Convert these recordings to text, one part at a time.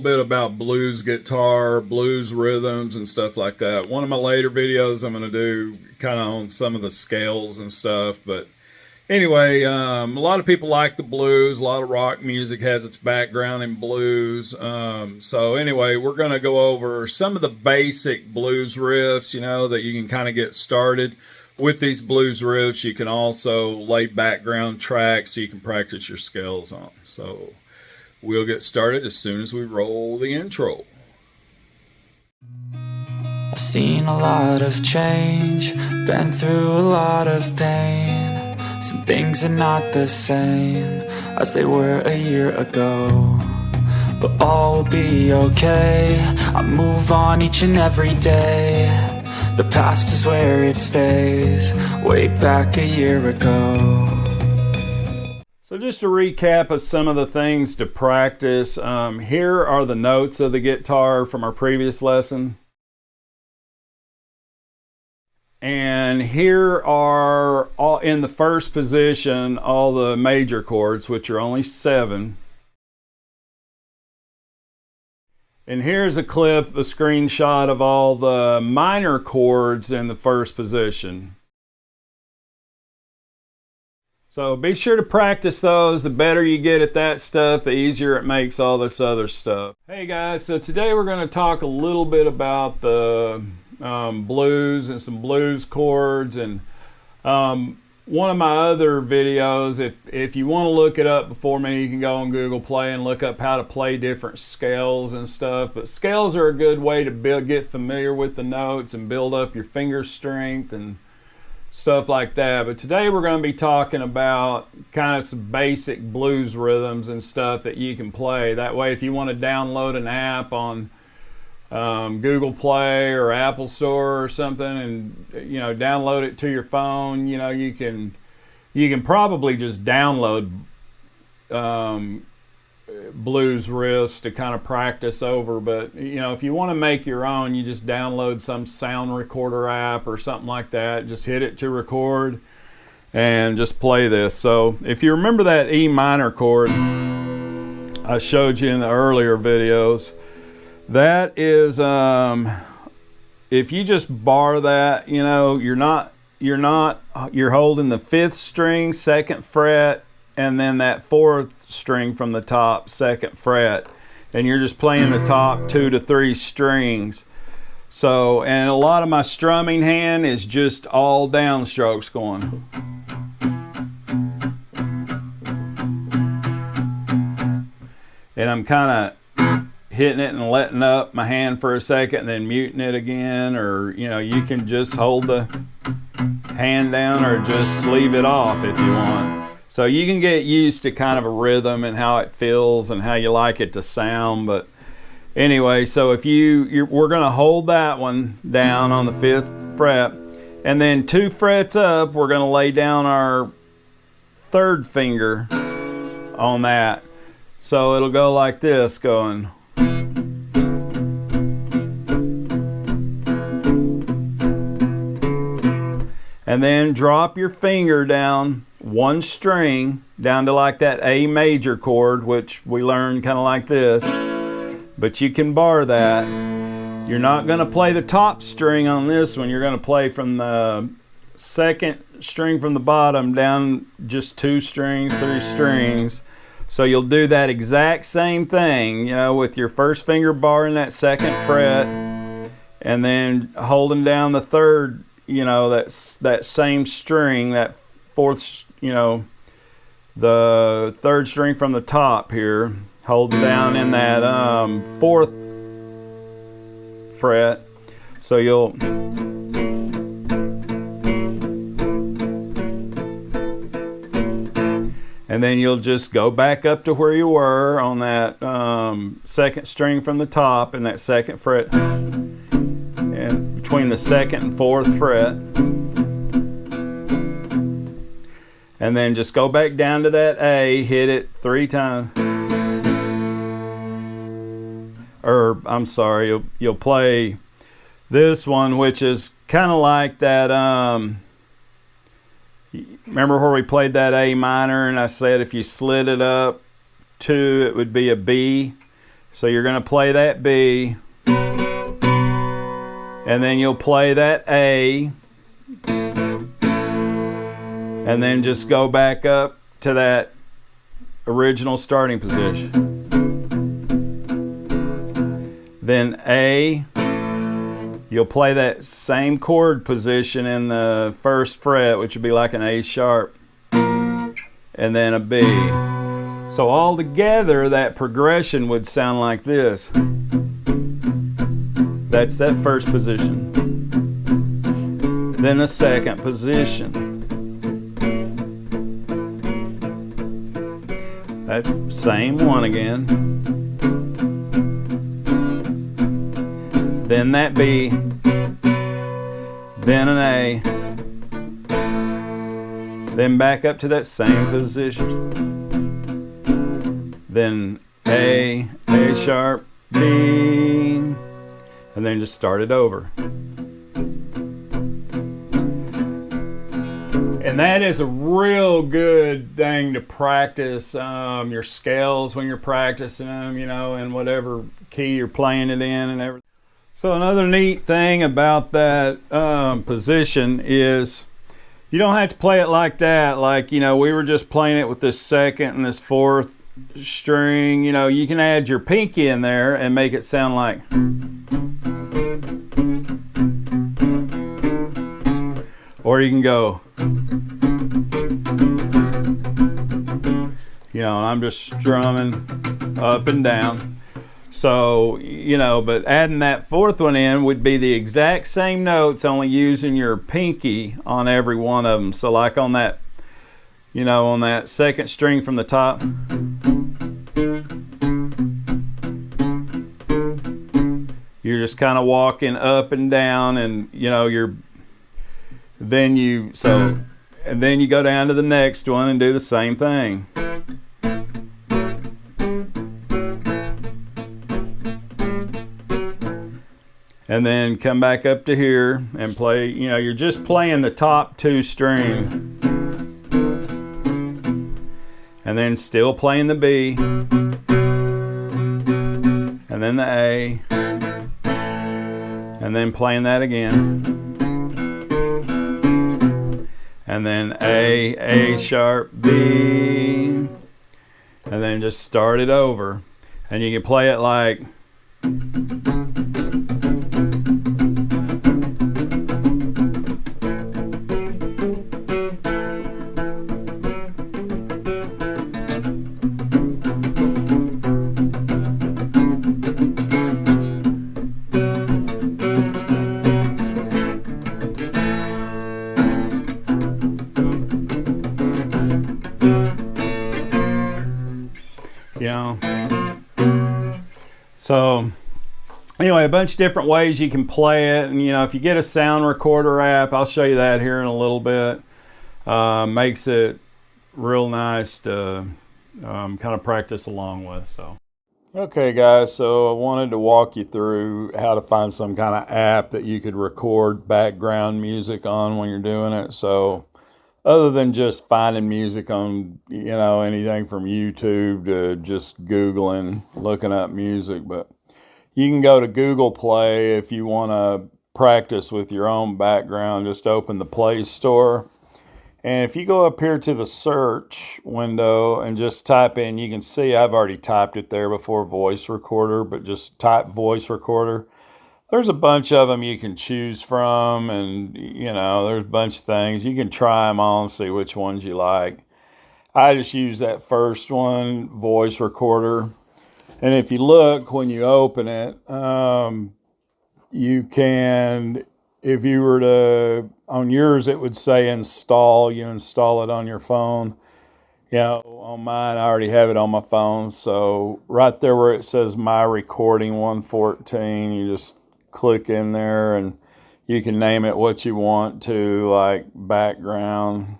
bit about blues guitar, blues rhythms, and stuff like that. One of my later videos I'm going to do kind of on some of the scales and stuff. But anyway, a lot of people like the blues. A lot of rock music has its background in blues. So anyway, we're going to go over some of the basic blues riffs, you know, that you can kind of get started. With these blues riffs, you can also lay background tracks so you can practice your scales on. So we'll get started as soon as we roll the intro. I've seen a lot of change, been through a lot of pain. Some things are not the same as they were a year ago, but all will be okay. I move on each and every day. The past is where it stays, way back a year ago. So just a recap of some of the things to practice. Here are the notes of the guitar from our previous lesson. And here are, all in the first position, all the major chords, which are only 7. And here's a clip, a screenshot of all the minor chords in the first position. So be sure to practice those. The better you get at that stuff, the easier it makes all this other stuff. Hey guys, so today we're going to talk a little bit about the blues and some blues chords. And one of my other videos, if you want to look it up before me, you can go on Google Play and look up how to play different scales and stuff. But scales are a good way to get familiar with the notes and build up your finger strength and stuff like that. But today we're going to be talking about kind of some basic blues rhythms and stuff that you can play. That way, if you want to download an app on Google Play or Apple Store or something, and you know, download it to your phone, you know, you can probably just download blues riffs to kind of practice over. But you know, if you want to make your own, you just download some sound recorder app or something like that. Just hit it to record and just play this. So if you remember that E minor chord I showed you in the earlier videos, that is if you just bar that, you know, you're holding the 5th string, 2nd fret, and then that 4th string from the top, 2nd fret, and you're just playing the top 2 to 3 strings. So, and a lot of my strumming hand is just all downstrokes going. And I'm kind of hitting it and letting up my hand for a second and then muting it again, or you know, you can just hold the hand down or just leave it off if you want. So you can get used to kind of a rhythm and how it feels and how you like it to sound. But anyway, so if we're going to hold that one down on the 5th fret, and then 2 frets up, we're going to lay down our 3rd finger on that. So it'll go like this, going. And then drop your finger down 1 string down to like that A major chord, which we learned kind of like this. But you can bar that. You're not going to play the top string on this one. You're going to play from the 2nd string from the bottom down just 2 strings, 3 strings. So you'll do that exact same thing, you know, with your 1st finger barring that 2nd fret and then holding down the 3rd, you know, that same string, that 4th, you know, the 3rd string from the top here, hold down in that 4th fret. So you'll and then you'll just go back up to where you were on that 2nd string from the top and that 2nd fret, and between the 2nd and 4th fret, and then just go back down to that A, hit it 3 times, or I'm sorry, you'll play this one, which is kind of like that remember where we played that A minor and I said if you slid it up 2 it would be a B. So you're going to play that B, and then you'll play that A, and then just go back up to that original starting position. Then A, you'll play that same chord position in the first fret, which would be like an A sharp, and then a B. So all together, that progression would sound like this. That's that first position. Then the second position. That same one again. Then that B. Then an A. Then back up to that same position. Then A sharp, B, and then just start it over. And that is a real good thing to practice your scales when you're practicing them, you know, in whatever key you're playing it in and everything. So another neat thing about that position is you don't have to play it like that. Like, you know, we were just playing it with this second and this fourth string. You know, you can add your pinky in there and make it sound like, or you can go, you know, I'm just strumming up and down. So, you know, but adding that fourth one in would be the exact same notes, only using your pinky on every one of them. So like on that, you know, on that second string from the top, you're just kind of walking up and down, and you know, and then you go down to the next one and do the same thing. And then come back up to here and play, you know, you're just playing the top two strings. And then still playing the B. And then the A. And then playing that again. And then A sharp, B. And then just start it over. And you can play it like, you know. So anyway, a bunch of different ways you can play it, and you know, if you get a sound recorder app, I'll show you that here in a little bit. Makes it real nice to kind of practice along with. So okay guys, so I wanted to walk you through how to find some kind of app that you could record background music on when you're doing it. So other than just finding music on, you know, anything from YouTube to just Googling, looking up music, but you can go to Google Play if you want to practice with your own background. Just open the Play Store. And if you go up here to the search window and just type in, you can see I've already typed it there before, voice recorder, but just type voice recorder. There's a bunch of them you can choose from, and you know, there's a bunch of things. You can try them all and see which ones you like. I just use that first one, voice recorder. And if you look when you open it, you can, if you were to, on yours it would say install, you install it on your phone. You know, on mine, I already have it on my phone. So right there where it says My Recording 114, you just click in there and you can name it what you want to, like background.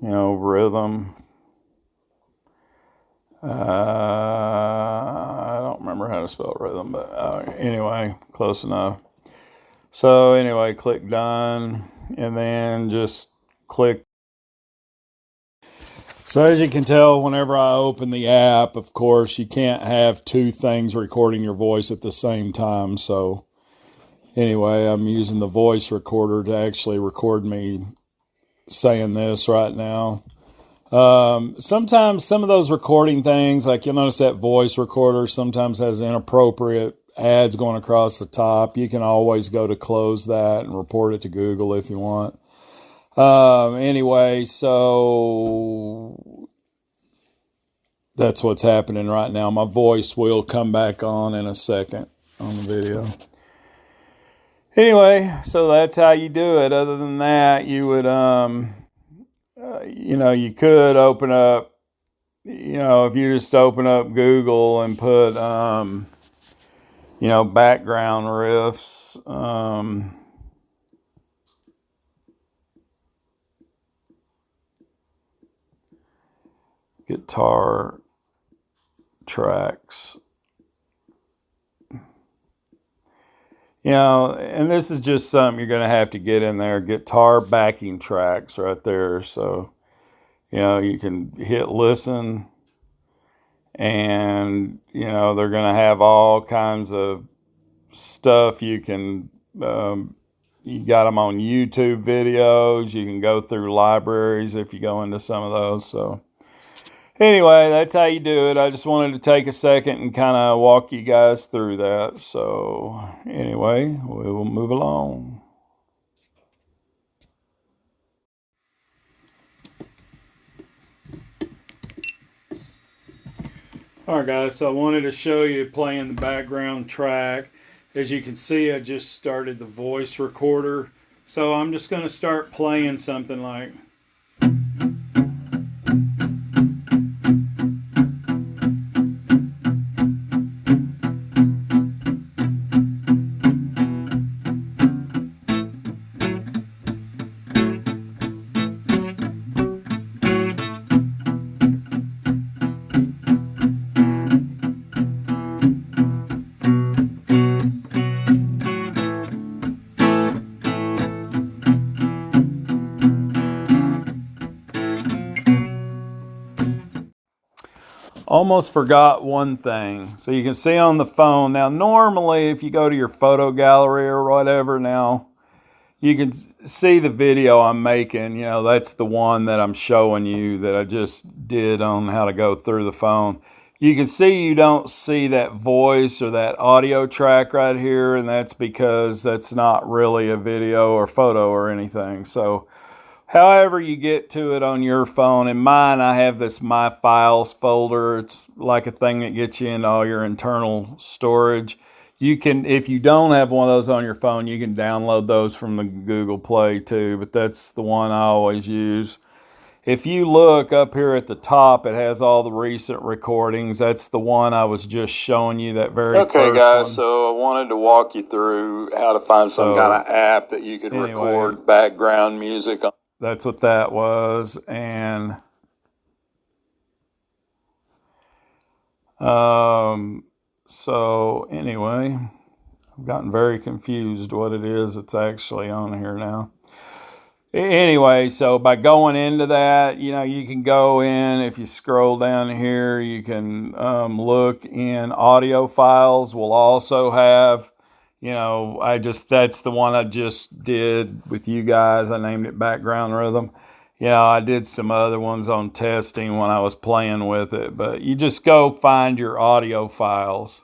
You know, rhythm. I don't remember how to spell rhythm, but anyway, close enough. So anyway, click done, and then just click. So as you can tell, whenever I open the app, of course, you can't have two things recording your voice at the same time. So anyway, I'm using the voice recorder to actually record me saying this right now. Sometimes some of those recording things, like you'll notice that voice recorder sometimes has inappropriate ads going across the top. You can always go to close that and report it to Google if you want. Anyway, so that's what's happening right now. My voice will come back on in a second on the video. Anyway, so that's how you do it. Other than that, you would, you could open up, if you just open up Google and put, background riffs, guitar tracks, and this is just something you're going to have to get in there, guitar backing tracks right there. So, you can hit listen, and, they're going to have all kinds of stuff. You can, you got them on YouTube videos. You can go through libraries if you go into some of those. So anyway, that's how you do it. I just wanted to take a second and kind of walk you guys through that. So anyway, we will move along. Alright guys, so I wanted to show you playing the background track. As you can see, I just started the voice recorder. So I'm just going to start playing something like... Almost forgot one thing. So you can see on the phone. Now, normally, if you go to your photo gallery or whatever now, you can see the video I'm making. That's the one that I'm showing you that I just did on how to go through the phone. You can see you don't see that voice or that audio track right here, and that's because that's not really a video or photo or anything. So however you get to it on your phone, in mine I have this My Files folder. It's like a thing that gets you into all your internal storage. You can, if you don't have one of those on your phone, you can download those from the Google Play too, but that's the one I always use. If you look up here at the top, it has all the recent recordings. That's the one I was just showing you, that very first one. Okay guys, so I wanted to walk you through how to find some kind of app that you could record background music on. That's what that was. And so anyway, I've gotten very confused what it is that's actually on here now. Anyway, so by going into that, you can go in, if you scroll down here, you can look in audio files. We'll also have, that's the one I just did with you guys. I named it Background Rhythm. I did some other ones on testing when I was playing with it, but you just go find your audio files.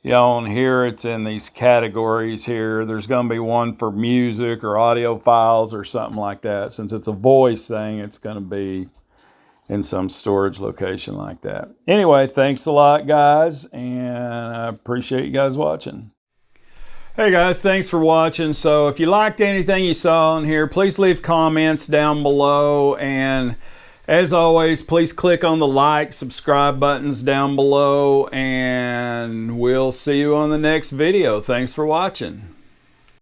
On here, it's in these categories here. There's going to be one for music or audio files or something like that. Since it's a voice thing, it's going to be in some storage location like that. Anyway, thanks a lot, guys, and I appreciate you guys watching. Hey guys, thanks for watching. So if you liked anything you saw in here, please leave comments down below, and as always, please click on the like, subscribe buttons down below, and we'll see you on the next video. Thanks for watching.